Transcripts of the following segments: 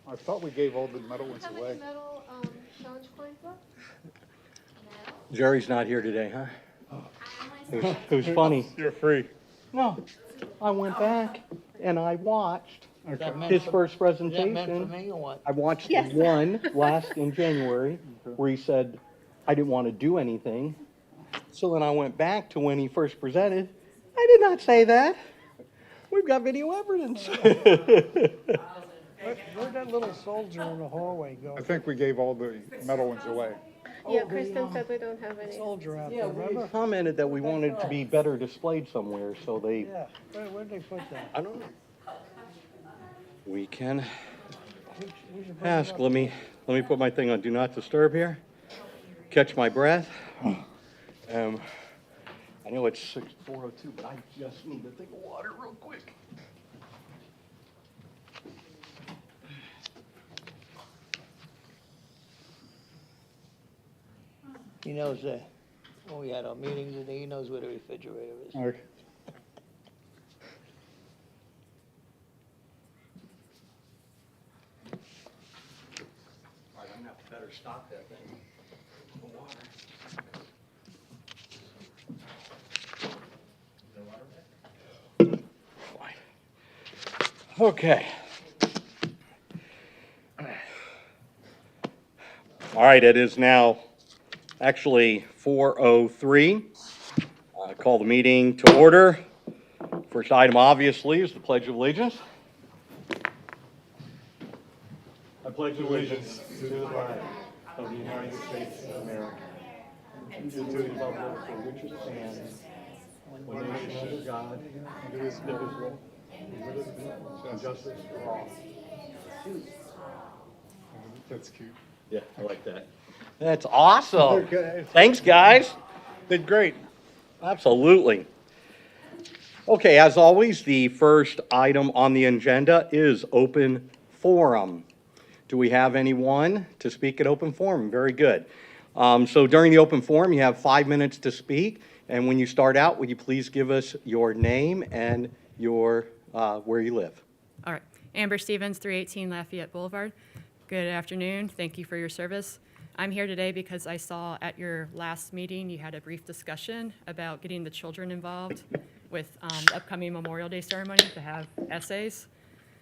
I thought we gave all the metal ones Have away. any metal challenge coins left? Jerry's not here today, huh? It was funny. You're free. No, I went back and I watched Okay. his first Is that presentation. meant for me or what? I watched the one last in January where he said I didn't want to do anything. So then I went back to when he first presented. I did not say that. We've got video evidence. Where'd that little soldier in the hallway go? I think we gave all the metal ones away. Yeah, Kristen said we don't have any. Soldier out Yeah, there, we remember? commented that we wanted it to be better displayed somewhere, so they, Yeah, where'd they put that? I don't know. We can We should bring it ask. up. Let me put my thing on Do Not Disturb here. Catch my breath. I know it's 4:02, but I just need to think of water real quick. He knows when we had our meeting today, he knows where the refrigerator is. Okay. All right, I'm gonna have to better stop that thing. The water. Fine. Okay. All right, it is now actually 4:03. I call the meeting to order. First item, obviously, is the Pledge of Allegiance. I pledge allegiance to the flag of the United States of America and to the republic for which it stands, one nation under God, indivisible, with liberty and justice for all. That's cute. Yeah, I like that. That's awesome. Okay. Thanks, guys. Did great. Absolutely. Okay, as always, the first item on the agenda is open forum. Do we have anyone to speak at open forum? Very good. So during the open forum, you have 5 minutes to speak. And when you start out, would you please give us your name and your where you live? All right. Amber Stevens, 318 Lafayette Boulevard. Good afternoon. Thank you for your service. I'm here today because I saw at your last meeting you had a brief discussion about getting the children involved with the upcoming Memorial Day ceremony to have essays.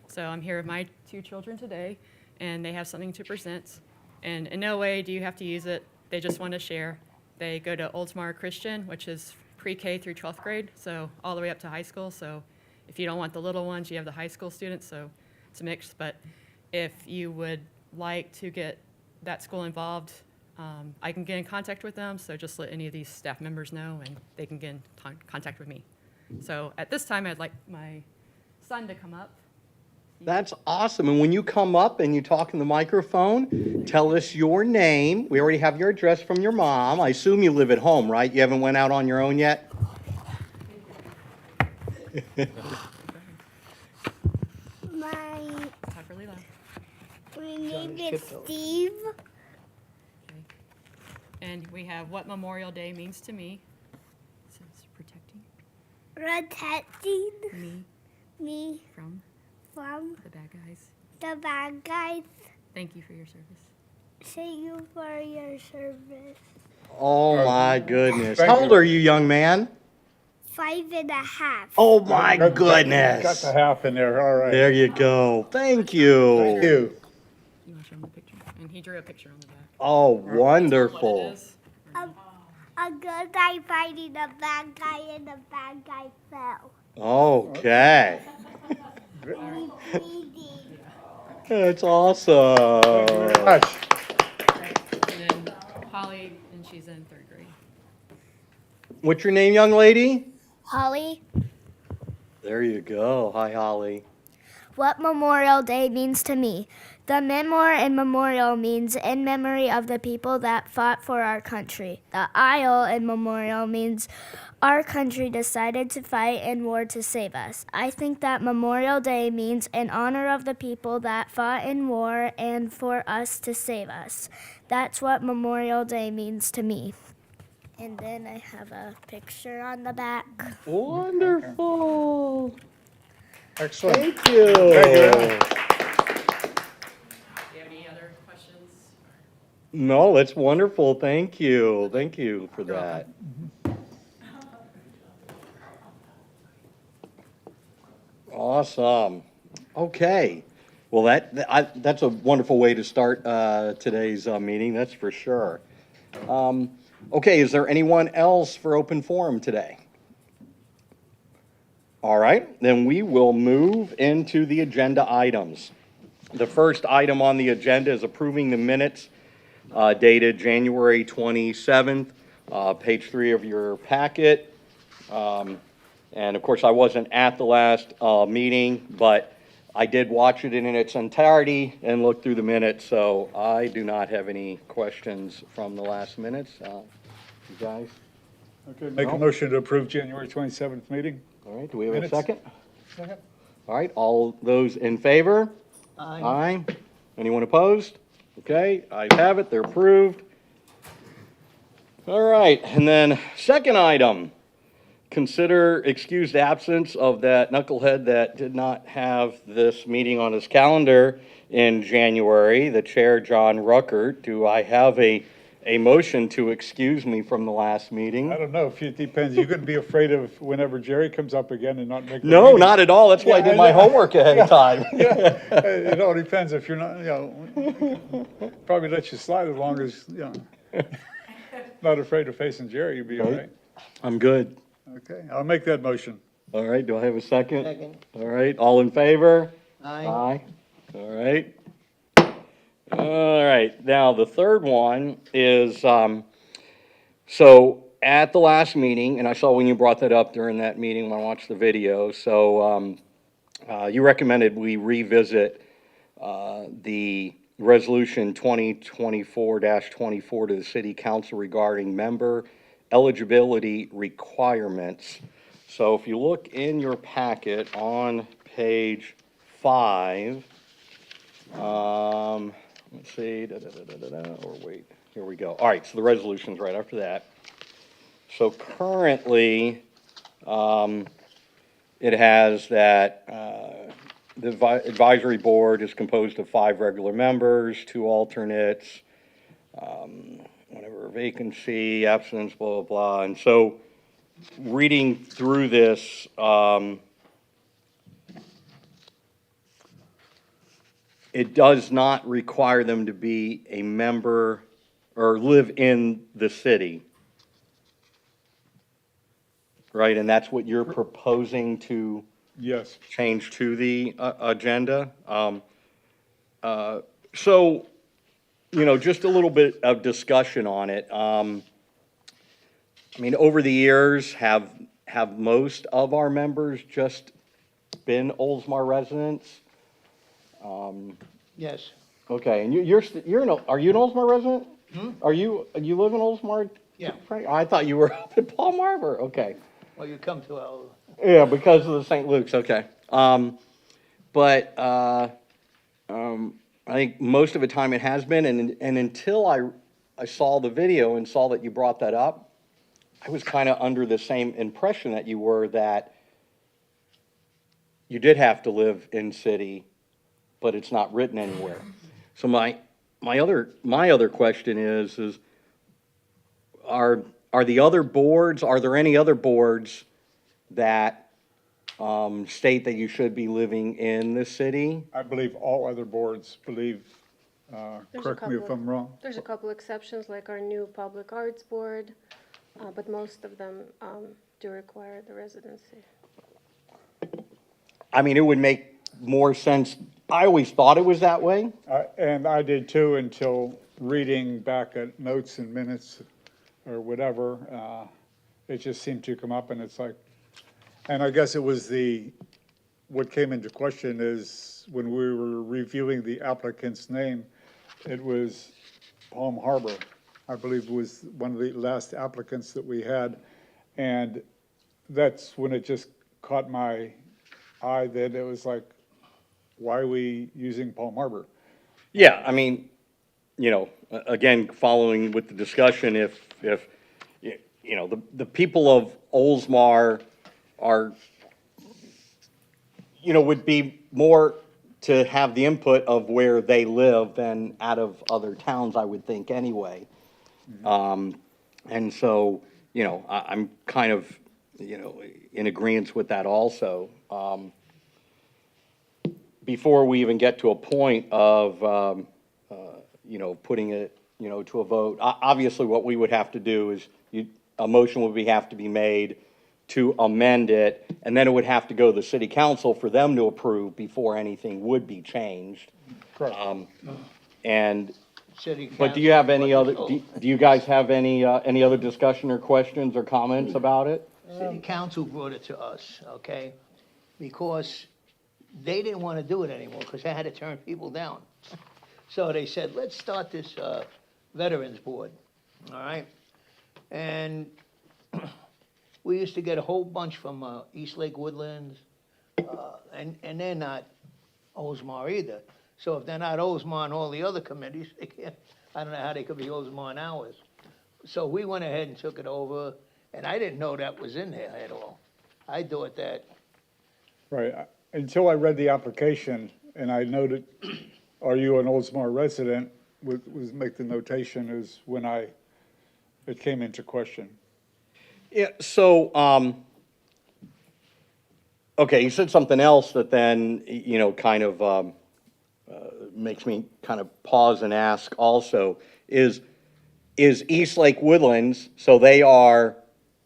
So I'm here with my 2 children today, and they have something to present. And in no way do you have to use it. They just want to share. They go to Oldsmar Christian, which is pre-K through 12th grade, so all the way up to high school. So if you don't want the little ones, you have the high school students, so it's a mix. But if you would like to get that school involved, I can get in contact with them, so just let any of these staff members know, and they can get in contact with me. So at this time, I'd like my son to come up. That's awesome. And when you come up and you talk in the microphone, tell us your name. We already have your address from your mom. I assume you live at home, right? You haven't went out on your own yet? Talk really loud. My name is tiptoe. Steve. Okay. And we have what Memorial Day means to me. It says protecting Protecting me me from from the bad guys. the bad guys. Thank you for your service. Thank you for your service. Oh, my goodness. Thank How old you. are you, young man? 5.5. Oh, my Got goodness. the half in there, all right. There you go. Thank you. Thank you. You want to show him the picture? And he drew a picture on the back. Oh, What it wonderful. is. A good guy fighting a bad guy and the bad guy fell. Okay. He's bleeding. That's awesome. Gosh. And then Holly, and she's in 3rd grade. What's your name, young lady? Holly, There you go. Hi, Holly. what Memorial Day means to me. The memor in memorial means in memory of the people that fought for our country. The isle in memorial means our country decided to fight in war to save us. I think that Memorial Day means in honor of the people that fought in war and for us to save us. That's what Memorial Day means to me. And then I have a picture on the back. Wonderful. Excellent. Thank you. Thank you. No, that's wonderful. Thank you. Thank you for that. Awesome. Okay. Well, that's a wonderful way to start today's meeting, that's for sure. Okay, is there anyone else for open forum today? All right, then we will move into the agenda items. The first item on the agenda is approving the minutes dated January 27th, page 3 of your packet. And of course, I wasn't at the last meeting, but I did watch it in its entirety and look through the minutes, so I do not have any questions from the last minutes. You guys? Okay, make a motion to approve January 27th meeting. All right, do we have a Minutes. second? Second. All right, all those in favor? Aye. Aye. Anyone opposed? Okay, ayes have it, they're approved. All right, and then second item, consider excused absence of that knucklehead that did not have this meeting on his calendar in January, the chair, John Ruckert. Do I have a motion to excuse me from the last meeting? I don't know, if it depends, you couldn't be afraid of whenever Jerry comes up again and not make the No, meeting. not at all. That's why I did my homework ahead of time. Yeah, it all depends if you're not, probably let you slide as long as, not afraid of facing Jerry, you'd be all right. I'm good. Okay, I'll make that motion. All right, do I have a second? Second. All right, all in favor? Aye. Aye. All right. All right, now the third one is, so at the last meeting, and I saw when you brought that up during that meeting when I watched the video, so you recommended we revisit the resolution 2024-24 to the city council regarding member eligibility requirements. So if you look in your packet on page 5, let's see, or wait, here we go. All right, so the resolution's right after that. So currently, it has that the advisory board is composed of 5 regular members, 2 alternates, whenever vacancy, absence, blah, blah, blah. And so reading through this, it does not require them to be a member or live in the city. Right, and that's what you're proposing to Yes. change to the agenda. So, just a little bit of discussion on it. I mean, over the years, have most of our members just been Oldsmar residents? Yes. Okay, and are you an Oldsmar resident? You live in Oldsmar? Yeah. Frank? I thought you were up in Palm Harbor, okay. Well, you come to our, Yeah, because of the St. Luke's, okay. But I think most of the time it has been, and until I saw the video and saw that you brought that up, I was kind of under the same impression that you were, that you did have to live in city, but it's not written anywhere. So my other question is are the other boards, are there any other boards that state that you should be living in the city? I believe all other boards believe, There's a correct me if couple. I'm wrong. There's a couple exceptions, like our new public arts board, but most of them do require the residency. I mean, it would make more sense. I always thought it was that way. And I did too, until reading back at notes and minutes or whatever. It just seemed to come up, and it's like, and I guess it was what came into question is when we were reviewing the applicant's name, it was Palm Harbor, I believe was one of the last applicants that we had. And that's when it just caught my eye that it was like, why are we using Palm Harbor? Yeah, I mean, again, following with the discussion, if the people of Oldsmar are, would be more to have the input of where they live and out of other towns, I would think, anyway. And so, I'm kind of, in agreement with that also. Before we even get to a point of, putting it, to a vote, obviously what we would have to do is, a motion have to be made to amend it, and then it would have to go to the city council for them to approve before anything would be changed. Correct. And, City but do you have council, any other, what- do you guys have any other discussion or questions or comments about it? City council brought it to us, okay? Because they didn't want to do it anymore, because they had to turn people down. So they said, let's start this, Veterans Board, all right? And we used to get a whole bunch from, East Lake Woodlands, and they're not Oldsmar either. So if they're not Oldsmar and all the other committees, they can't, I don't know how they could be Oldsmar and ours. So we went ahead and took it over, and I didn't know that was in there at all. I thought that, Right. Until I read the application and I noted, are you an Oldsmar resident, was make the notation is when it came into question. Yeah, so, okay, you said something else that then, kind of, makes me kind of pause and ask also, is East Lake Woodlands, so they are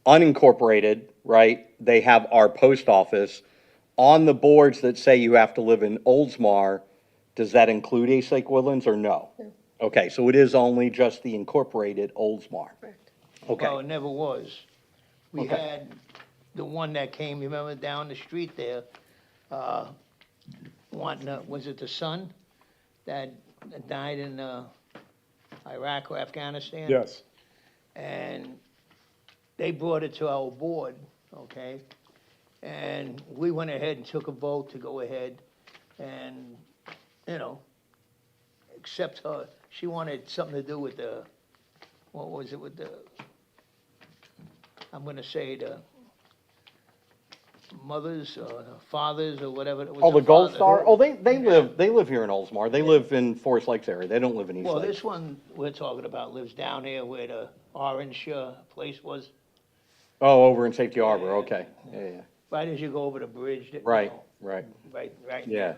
unincorporated, right? They have our post office. On the boards that say you have to live in Oldsmar, does that include East Lake Woodlands or no? No. Okay, so it is only just the incorporated Oldsmar. Correct. Okay. well, it never was. We Okay. had the one that came, remember, down the street there, was it the son that died in, Iraq or Afghanistan? Yes. And they brought it to our board, okay? And we went ahead and took a vote to go ahead and, accept her. She wanted something to do with the, what was it, with the, I'm gonna say the mothers or the fathers or whatever. It was Oh, the Gold father. Star? Oh, they live here in Oldsmar. They live in Forest Lakes area. They don't live in East Well, Lake. this one we're talking about lives down here where the orange place was, Oh, over in Safety Harbor, okay. Yeah, right as you go over the bridge. that, you right, know, right, Right. yeah,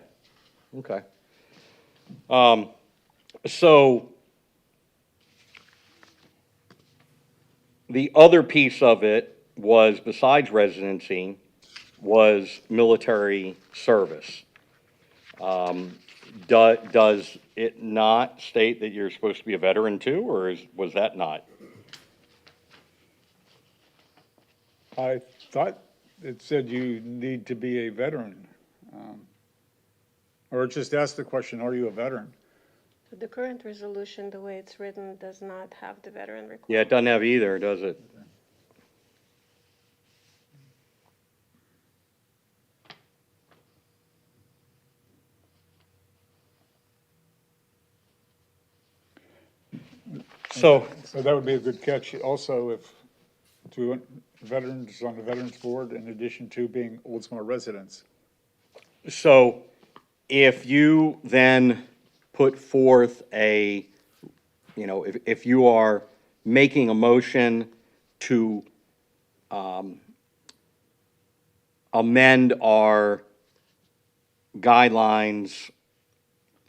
okay. So, the other piece of it was, besides residency, was military service. Does it not state that you're supposed to be a veteran too, or was that not? I thought it said you need to be a veteran. Or just ask the question, are you a veteran? The current resolution, the way it's written, does not have the veteran requirement. Yeah, it doesn't have either, does it? So, So that would be a good catch also if, to veterans on the Veterans Board in addition to being Oldsmar residents. so if you then put forth a, if you are making a motion to amend our guidelines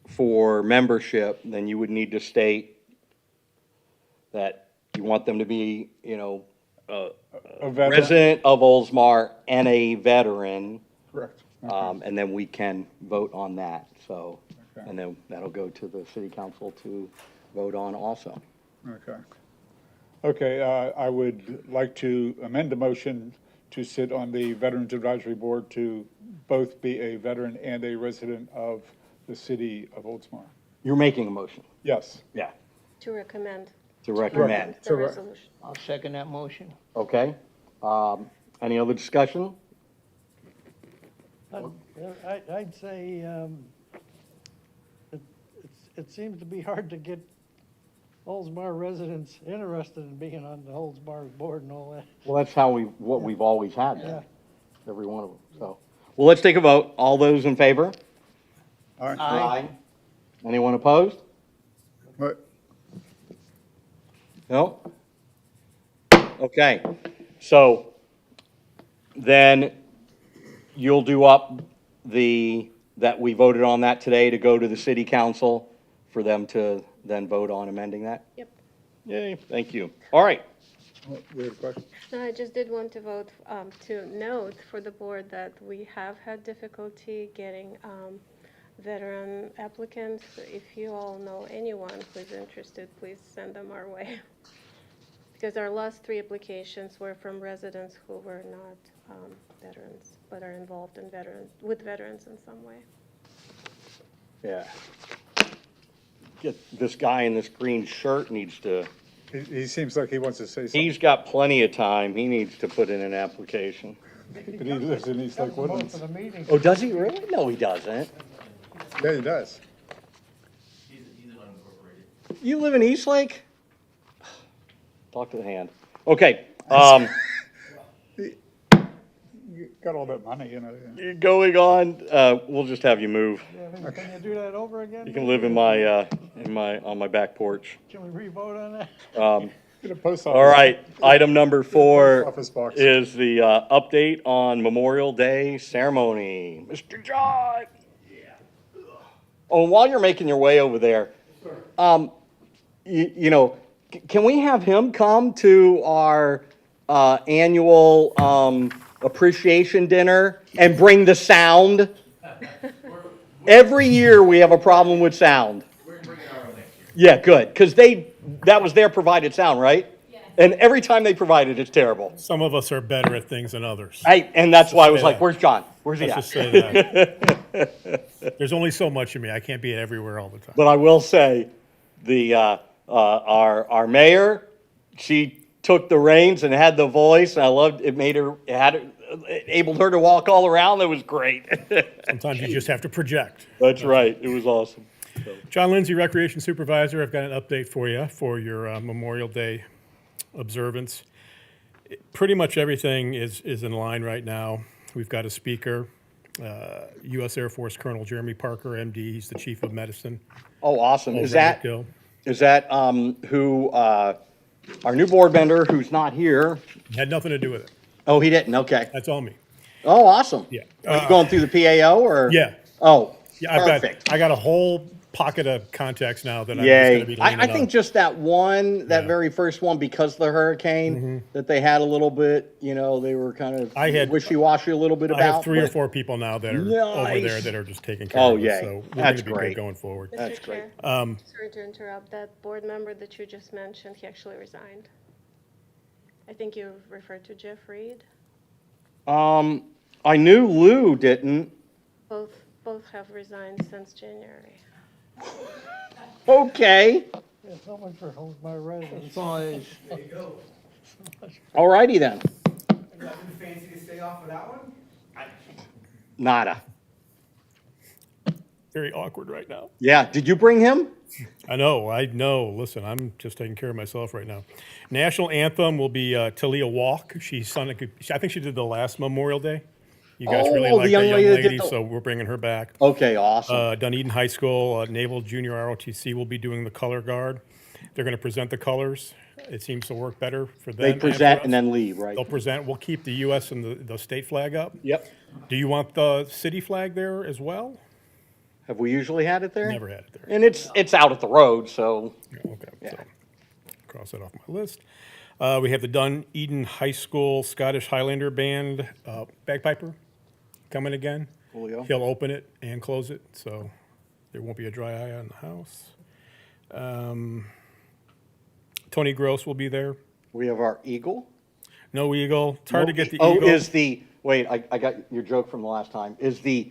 for membership, then you would need to state that you want them to be, A veteran, resident of Oldsmar and a veteran, correct. and then we can vote on that, so, Okay. and then that'll go to the city council to vote on also. Okay. Okay, I would like to amend the motion to sit on the Veterans Advisory Board to both be a veteran and a resident of the city of Oldsmar. You're making a motion? Yes. Yeah. To recommend To recommend, the Correct. resolution. I'll second that motion. okay? Any other discussion? I'd say, it seems to be hard to get Oldsmar residents interested in being on the Oldsmar board and all that. Well, that's what we've always had, Yeah. every one of them, so. Well, let's take a vote. All those in favor? All right. Aye. Anyone opposed? But No? Okay, so then you'll do up that we voted on that today to go to the city council for them to then vote on amending that? Yep. Yay, thank you. All right, we have a question. No, I just did want to vote, to note for the board that we have had difficulty getting veteran applicants. If you all know anyone who's interested, please send them our way. Because our last 3 applications were from residents who were not veterans, but are involved in with veterans in some way. yeah. Get, this guy in this green shirt needs to, He seems like he wants to say something, he's got plenty of time, he needs to put in an application. but he lives in East Lake Comes most Woodlands. of the meetings. Oh, does he really? No, he doesn't. Yeah, he does. You live in Eastlake? Talk to the hand. Okay, You got all that money, you know. going on, we'll just have you move. Yeah, can you do that over again? You can live in my, on my back porch. Can we re-vote on that? Get a post office. All right, item number 4 Office box. is the, update on Memorial Day ceremony. Mr. John? Oh, and while you're making your way over there, you know, can we have him come to our, annual, appreciation dinner and bring the sound? Every year we have a problem with sound. We're bringing our own next year. Yeah, good, because that was their provided sound, right? Yeah. And every time they provide it, it's terrible. Some of us are better at things than others. And that's why I was say like, that. where's John? Where's he Let's at? just say that. There's only so much of me. I can't be everywhere all the time. But I will say, our mayor, she took the reins and had the voice, and I loved, it enabled her to walk all around, that was great. Sometimes you just have to project. That's right, it was awesome. John Lindsay, Recreation Supervisor, I've got an update for you for your Memorial Day observance. Pretty much everything is in line right now. We've got a speaker, U.S. Air Force Colonel Jeremy Parker, MD. He's the Chief of Medicine. Oh, awesome, over at McGill. is that, who, our new board member, who's not here, Had nothing to do with it. oh, he didn't, okay. That's all me. Oh, awesome. Yeah. Are you going through the PAO, or? Yeah. Oh, Yeah, perfect. I got a whole pocket of contacts now that I'm just going to Yay. be leaning I think on. just that one, that Yeah. very first one, because of the hurricane, that they had a little bit, you know, they were kind of I had- wishy-washy a little bit about. I have 3 or but- 4 people now that are over there Nice. that are just taking care Oh, of it. yay. So we're going That's to be great. good going forward. That's Mr. great. Chair, sorry to interrupt, that board member that you just mentioned, he actually resigned. I think you referred to Jeff Reed. I knew Lou didn't. Both have resigned since January. Okay, Yeah, so much for Oldsmar residents. As far as, all righty then. Nothing fancy to say off of that one? Nada. Very awkward right now. Yeah, did you bring him? I know. Listen, I'm just taking care of myself right now. National anthem will be Talia Walk. I think she did the last Memorial Day. You guys really Oh, like the that young young lady that did lady, the- so we're bringing her back. Okay, awesome. Dunedin High School, Naval Junior ROTC will be doing the color guard. They're going to present the colors. It seems to work better for them. They for present us. and then leave, right? They'll present. We'll keep the U.S. and the state flag up. Yep. Do you want the city flag there as well? Have we usually had it there? Never had it there. And it's out at the road, so, Okay, so cross that off my list. We have the Dunedin High School Scottish Highlander Band bagpiper coming again. Julio. He'll open it and close it, so there won't be a dry eye on the house. Tony Gross will be there. we have our eagle. No eagle. It's hard to get the Oh, eagle. wait, I got your joke from the last time. Is the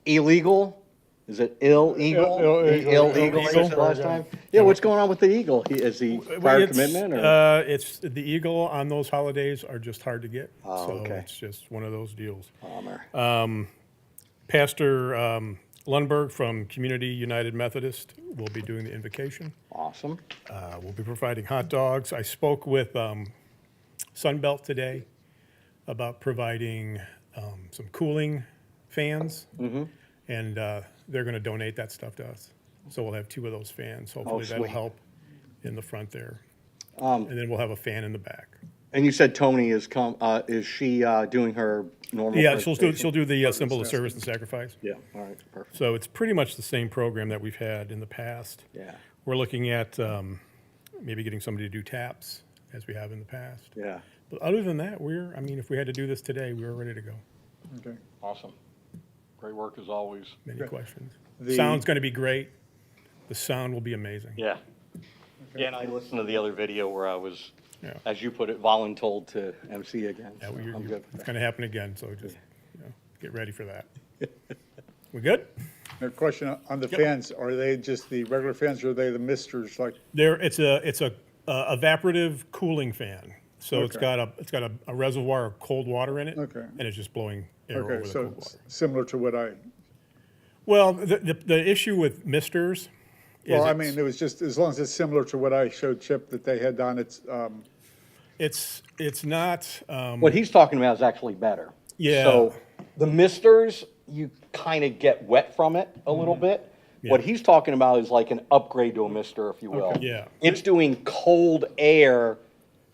illegal, is it illegal? Illegal, I said last time? Yeah, what's going on with the eagle? Is he prior It's, commitment, or? It's the eagle on those holidays are just hard to get. Oh, So okay. it's just one of those deals. Bummer. Pastor Lundberg from Community United Methodist will be doing the invocation. Awesome. We'll be providing hot dogs. I spoke with Sunbelt today about providing some cooling fans. And they're going to donate that stuff to us. So we'll have 2 of those fans. Hopefully that'll sweet. help in the front there. And then we'll have a fan in the back. And you said Tony is she doing her normal? Yeah, she'll presentation? do the symbol of service and sacrifice. Yeah, all right, perfect. So it's pretty much the same program that we've had in the past. Yeah, We're looking at maybe getting somebody to do taps as we have in the past. yeah, But other than that, I mean, if we had to do this today, we were ready to go. Okay. awesome. Great work as always. Any questions? The- Sound's going to be great. The sound will be amazing. Yeah. Yeah, and I listened to the other video where I was, Yeah. as you put it, voluntold to MC again. Yeah, so well, I'm good. it's going to happen again, so just get ready for that. We good? A question on the Yep. fans, are they just the regular fans or are they the misters like? It's a evaporative cooling fan. So it's Okay. got a reservoir of cold water in it. Okay. And it's just blowing air over Okay, the so cold water. similar to what I, Well, the issue with misters is well, I mean, it was just, as long as it's similar to what I showed Chip that they had done, it's not, What he's talking about is actually better. Yeah. So the misters, you kind of get wet from it a little bit. What he's talking about is like an upgrade to a mister, if you will. Okay. Yeah. It's doing cold air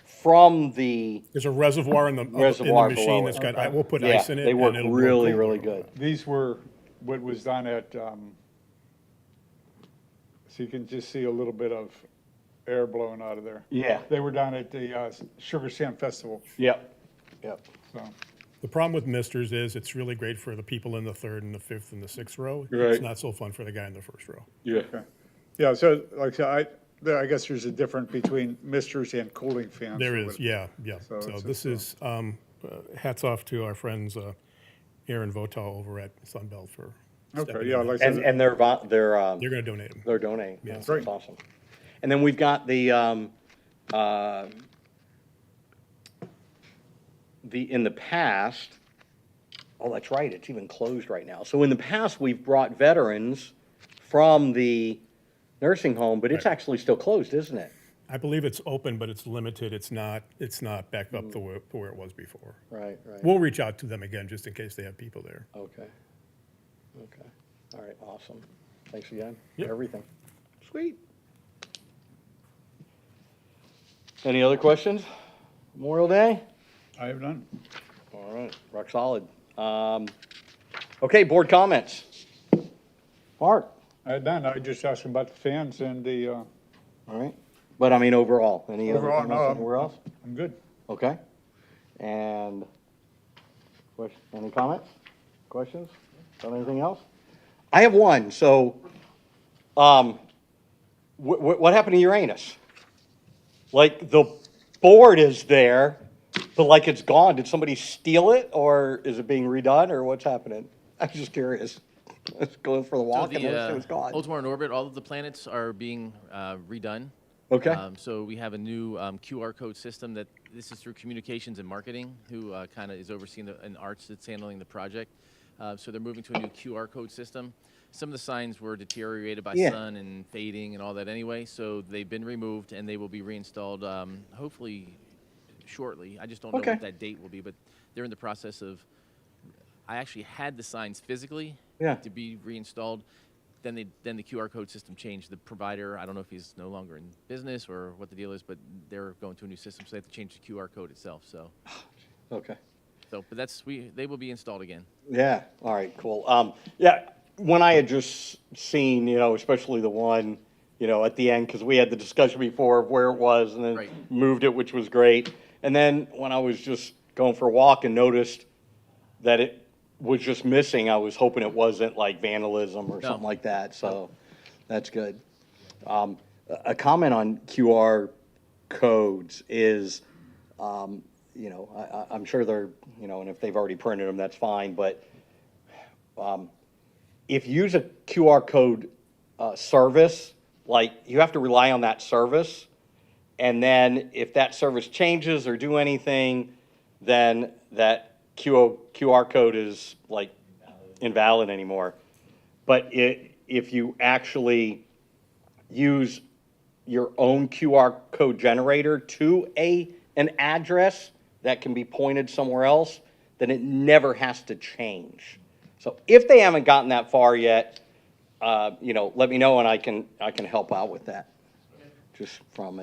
from the, there's a reservoir in the Reservoir below machine it. that's got, we'll put yeah, ice in it. they work and it'll blow really, cold really water. good. these were what was done at, so you can just see a little bit of air blowing out of there. Yeah. They were down at the Sugar Sam Festival, Yep, yep. so. The problem with misters is it's really great for the people in the 3rd and the 5th and the 6th row. Right. It's not so fun for the guy in the 1st row. Yeah. Okay. Yeah, so like, I guess there's a difference between misters and cooling fans. There or is, what- yeah. So So it's this just, is, hats off to our friends, Aaron Votal over at Sunbelt for stepping Okay, yeah, in. like I said, And they're They're gonna donate them. they're donating. Yeah. That's Great. awesome. And then we've got the in the past, oh, that's right, it's even closed right now. So in the past, we've brought veterans from the nursing home, but it's Right. actually still closed, isn't it? I believe it's open, but it's limited. It's not back up to where it was before. Right, right. We'll reach out to them again, just in case they have people there. Okay. Okay. All right, awesome. Thanks again Yep. for everything. Sweet. Any other questions? Memorial Day? I have none. All right, rock solid. Okay, board comments. Mark? I had none, I just asked them about the fans and the, All right. But I mean, overall, any other Overall, comments no, anywhere else? I'm good. Okay. And, any comments? Questions? Got anything else? I have one, so, what happened to Uranus? Like, the board is there, but like it's gone. Did somebody steal it, or is it being redone, or what's happening? I'm just curious. I was going for the walk and noticed it was gone. Oldsmar in orbit, all of the planets are being redone. Okay. So we have a new QR code system that, this is through communications and marketing, who kind of is overseeing and arts that's handling the project. So they're moving to a new QR code system. Some of the signs were deteriorated by Yeah. sun and fading and all that anyway, so they've been removed and they will be reinstalled hopefully shortly. I just don't know Okay. what that date will be, but they're in the process of, I actually had the signs physically Yeah. to be reinstalled. Then the QR code system changed. The provider, I don't know if he's no longer in business or what the deal is, but they're going to a new system, so they have to change the QR code itself. Okay. But they will be installed again. Yeah, all right, cool. Yeah, when I had just seen, especially the one, at the end, because we had the discussion before of where it was and then Right. moved it, which was great. And then when I was just going for a walk and noticed that it was just missing, I was hoping it wasn't like vandalism or No. something like that, so that's good. A comment on QR codes is, I'm sure they're, and if they've already printed them, that's fine, but if you use a QR code service, like, you have to rely on that service, and then if that service changes or do anything, then that QR code is, like, invalid anymore. But if you actually use your own QR code generator to an address that can be pointed somewhere else, then it never has to change. So if they haven't gotten that far yet, let me know and I can help out with that. Just from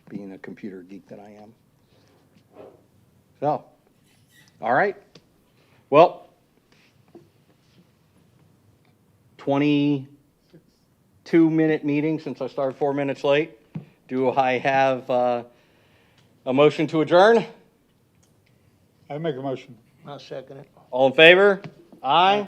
being a computer geek that I am. So, all right. Well, 22-minute meeting since I started 4 minutes late. Do I have a motion to adjourn? I make a motion. I'll second it. All in favor? Aye.